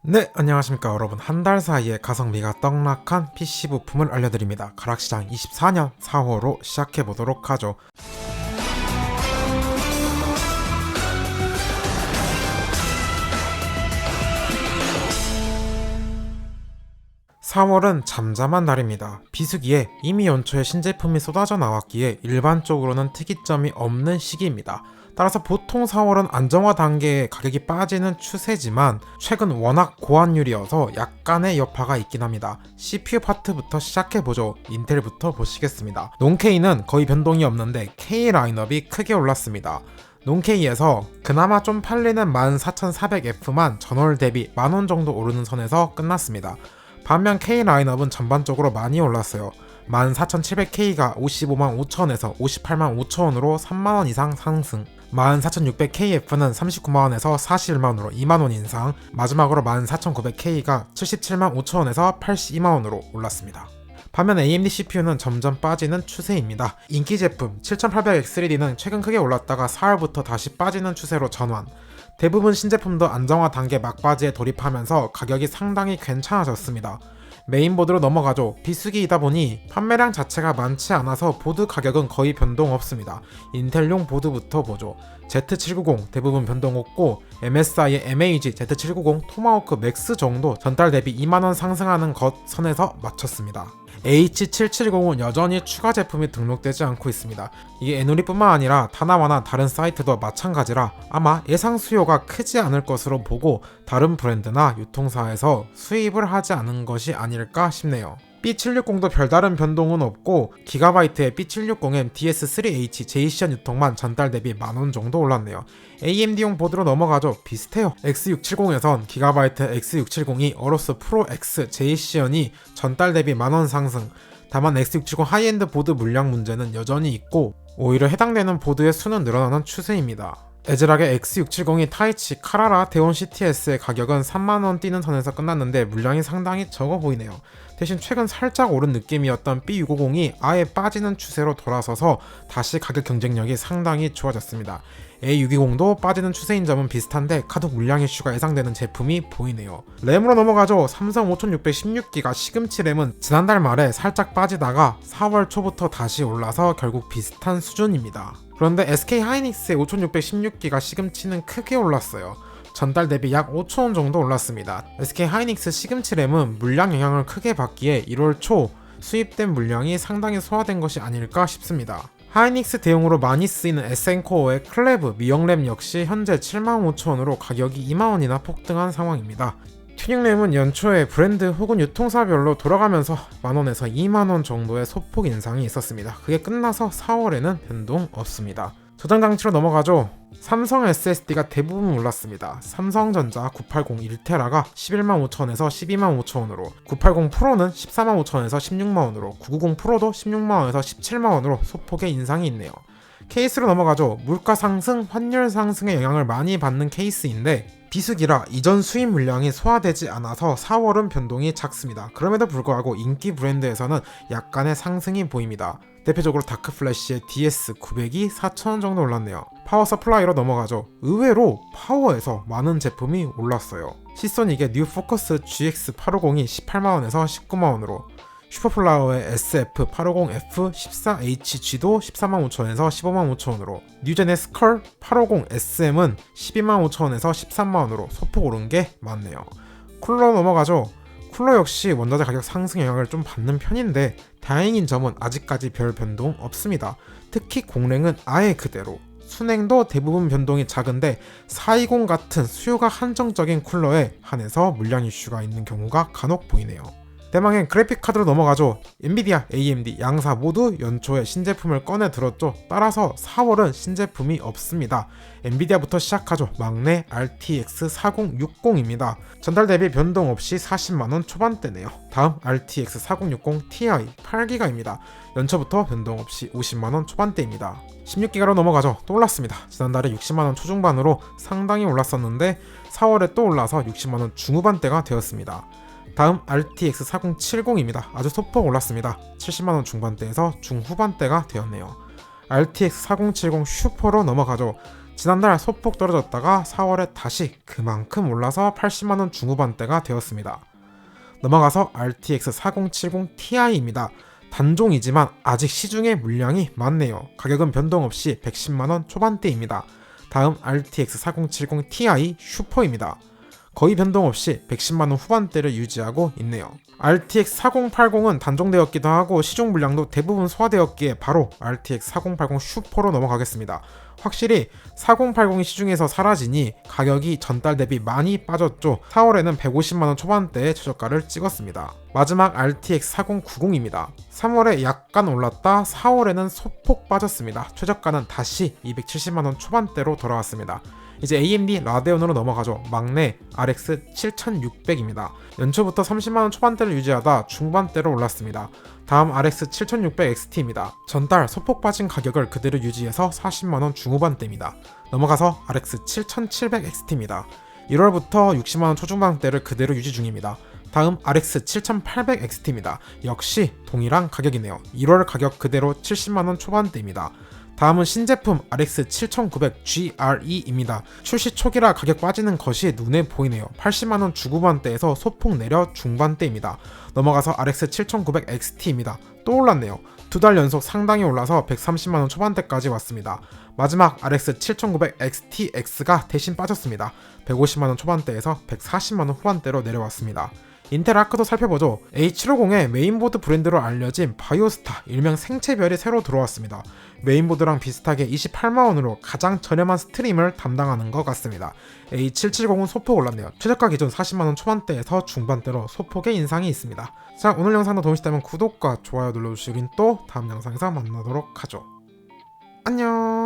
네, 안녕하십니까 여러분. 한 달 사이에 가성비가 떡락한 PC 부품을 알려드립니다. 가락시장 24년 4호로 시작해보도록 하죠. 4월은 잠잠한 달입니다. 비수기에 이미 연초에 신제품이 쏟아져 나왔기에 일반적으로는 특이점이 없는 시기입니다. 따라서 보통 4월은 안정화 단계에 가격이 빠지는 추세지만 최근 워낙 고환율이어서 약간의 여파가 있긴 합니다. CPU 파트부터 시작해보죠. 인텔부터 보시겠습니다. 논K는 거의 변동이 없는데 K 라인업이 크게 올랐습니다. 논K에서 그나마 좀 팔리는 14400F만 전월 대비 만원 정도 오르는 선에서 끝났습니다. 반면 K 라인업은 전반적으로 많이 올랐어요. 14700K가 55만 5천원에서 58만 5천원으로 3만원 이상 상승, 14600KF는 39만원에서 41만원으로 2만원 인상, 마지막으로 14900K가 77만 5천원에서 82만원으로 올랐습니다. 반면 AMD CPU는 점점 빠지는 추세입니다. 인기 제품 7800X3D는 최근 크게 올랐다가 4월부터 다시 빠지는 추세로 전환, 대부분 신제품도 안정화 단계 막바지에 돌입하면서 가격이 상당히 괜찮아졌습니다. 메인보드로 넘어가죠. 비수기이다 보니 판매량 자체가 많지 않아서 보드 가격은 거의 변동 없습니다. 인텔용 보드부터 보죠. Z790 대부분 변동 없고 MSI의 MAG Z790 토마호크 맥스 정도 전달 대비 2만원 상승하는 것 선에서 맞췄습니다. H770은 여전히 추가 제품이 등록되지 않고 있습니다. 이게 에누리뿐만 아니라 다나와나 다른 사이트도 마찬가지라 아마 예상 수요가 크지 않을 것으로 보고 다른 브랜드나 유통사에서 수입을 하지 않은 것이 아닐까 싶네요. B760도 별다른 변동은 없고 기가바이트의 B760M DS3H JCN 유통만 전달 대비 만원 정도 올랐네요. AMD용 보드로 넘어가죠. 비슷해요. X670에선 기가바이트 X670이 어로스 프로 X JCN이 전달 대비 만원 상승. 다만 X670 하이엔드 보드 물량 문제는 여전히 있고 오히려 해당되는 보드의 수는 늘어나는 추세입니다. 에즈락의 X670이 타이치 카라라 데온 CTS의 가격은 3만원 뛰는 선에서 끝났는데 물량이 상당히 적어 보이네요. 대신 최근 살짝 오른 느낌이었던 B650이 아예 빠지는 추세로 돌아서서 다시 가격 경쟁력이 상당히 좋아졌습니다. A620도 빠지는 추세인 점은 비슷한데 가독 물량 이슈가 예상되는 제품이 보이네요. 램으로 넘어가죠. 삼성 5616기가 시금치 램은 지난달 말에 살짝 빠지다가 4월 초부터 다시 올라서 결국 비슷한 수준입니다. 그런데 SK 하이닉스의 5616기가 시금치는 크게 올랐어요. 전달 대비 약 5천원 정도 올랐습니다. SK 하이닉스 시금치 램은 물량 영향을 크게 받기에 1월 초 수입된 물량이 상당히 소화된 것이 아닐까 싶습니다. 하이닉스 대용으로 많이 쓰이는 SN코어의 클레브 미영램 역시 현재 75,000원으로 가격이 2만원이나 폭등한 상황입니다. 튜닝램은 연초에 브랜드 혹은 유통사별로 돌아가면서 만원에서 2만원 정도의 소폭 인상이 있었습니다. 그게 끝나서 4월에는 변동 없습니다. 저장 장치로 넘어가죠. 삼성 SSD가 대부분 올랐습니다. 삼성전자 980 1테라가 11만 5천원에서 12만 5천원으로, 980 프로는 14만 5천원에서 16만원으로, 990 프로도 16만원에서 17만원으로 소폭의 인상이 있네요. 케이스로 넘어가죠. 물가 상승, 환율 상승의 영향을 많이 받는 케이스인데 비수기라 이전 수입 물량이 소화되지 않아서 4월은 변동이 작습니다. 그럼에도 불구하고 인기 브랜드에서는 약간의 상승이 보입니다. 대표적으로 다크플래시의 DS900이 4,000원 정도 올랐네요. 파워 서플라이로 넘어가죠. 의외로 파워에서 많은 제품이 올랐어요. 시소닉의 뉴 포커스 GX850이 18만원에서 19만원으로, 슈퍼플라워의 SF850F14HG도 14만 5천원에서 15만 5천원으로, 뉴젠의 스컬 850SM은 12만 5천원에서 13만원으로 소폭 오른 게 많네요. 쿨러 넘어가죠. 쿨러 역시 원자재 가격 상승 영향을 좀 받는 편인데 다행인 점은 아직까지 별 변동 없습니다. 특히 공랭은 아예 그대로, 순행도 대부분 변동이 작은데 420 같은 수요가 한정적인 쿨러에 한해서 물량 이슈가 있는 경우가 간혹 보이네요. 대망의 그래픽카드로 넘어가죠. 엔비디아, AMD 양사 모두 연초에 신제품을 꺼내 들었죠. 따라서 4월은 신제품이 없습니다. 엔비디아부터 시작하죠. 막내 RTX 4060입니다. 전달 대비 변동 없이 40만원 초반대네요. 다음 RTX 4060 Ti 8기가입니다. 연초부터 변동 없이 50만원 초반대입니다. 16기가로 넘어가죠. 또 올랐습니다. 지난달에 60만원 초중반으로 상당히 올랐었는데 4월에 또 올라서 60만원 중후반대가 되었습니다. 다음 RTX 4070입니다. 아주 소폭 올랐습니다. 70만원 중반대에서 중후반대가 되었네요. RTX 4070 슈퍼로 넘어가죠. 지난달 소폭 떨어졌다가 4월에 다시 그만큼 올라서 80만원 중후반대가 되었습니다. 넘어가서 RTX 4070 Ti입니다. 단종이지만 아직 시중에 물량이 많네요. 가격은 변동 없이 110만원 초반대입니다. 다음 RTX 4070 Ti 슈퍼입니다. 거의 변동 없이 110만원 후반대를 유지하고 있네요. RTX 4080은 단종되었기도 하고 시중 물량도 대부분 소화되었기에 바로 RTX 4080 슈퍼로 넘어가겠습니다. 확실히 4080이 시중에서 사라지니 가격이 전달 대비 많이 빠졌죠. 4월에는 150만원 초반대의 최저가를 찍었습니다. 마지막 RTX 4090입니다. 3월에 약간 올랐다 4월에는 소폭 빠졌습니다. 최저가는 다시 270만원 초반대로 돌아왔습니다. 이제 AMD 라데온으로 넘어가죠. 막내 RX 7600입니다. 연초부터 30만원 초반대를 유지하다 중반대로 올랐습니다. 다음 RX 7600 XT입니다. 전달 소폭 빠진 가격을 그대로 유지해서 40만원 중후반대입니다. 넘어가서 RX 7700 XT입니다. 1월부터 60만원 초중반대를 그대로 유지 중입니다. 다음 RX 7800 XT입니다. 역시 동일한 가격이네요. 1월 가격 그대로 70만원 초반대입니다. 다음은 신제품 RX 7900 GRE입니다. 출시 초기라 가격 빠지는 것이 눈에 보이네요. 80만원 중후반대에서 소폭 내려 중반대입니다. 넘어가서 RX 7900 XT입니다. 또 올랐네요. 2달 연속 상당히 올라서 130만원 초반대까지 왔습니다. 마지막 RX 7900 XTX가 대신 빠졌습니다. 150만원 초반대에서 140만원 후반대로 내려왔습니다. 인텔 아크도 살펴보죠. A750의 메인보드 브랜드로 알려진 바이오스타 일명 생체별이 새로 들어왔습니다. 메인보드랑 비슷하게 28만원으로 가장 저렴한 스트림을 담당하는 것 같습니다. A770은 소폭 올랐네요. 최저가 기준 40만원 초반대에서 중반대로 소폭의 인상이 있습니다. 자, 오늘 영상도 도움이셨다면 구독과 좋아요 눌러주시긴 또 다음 영상에서 만나도록 하죠. 안녕.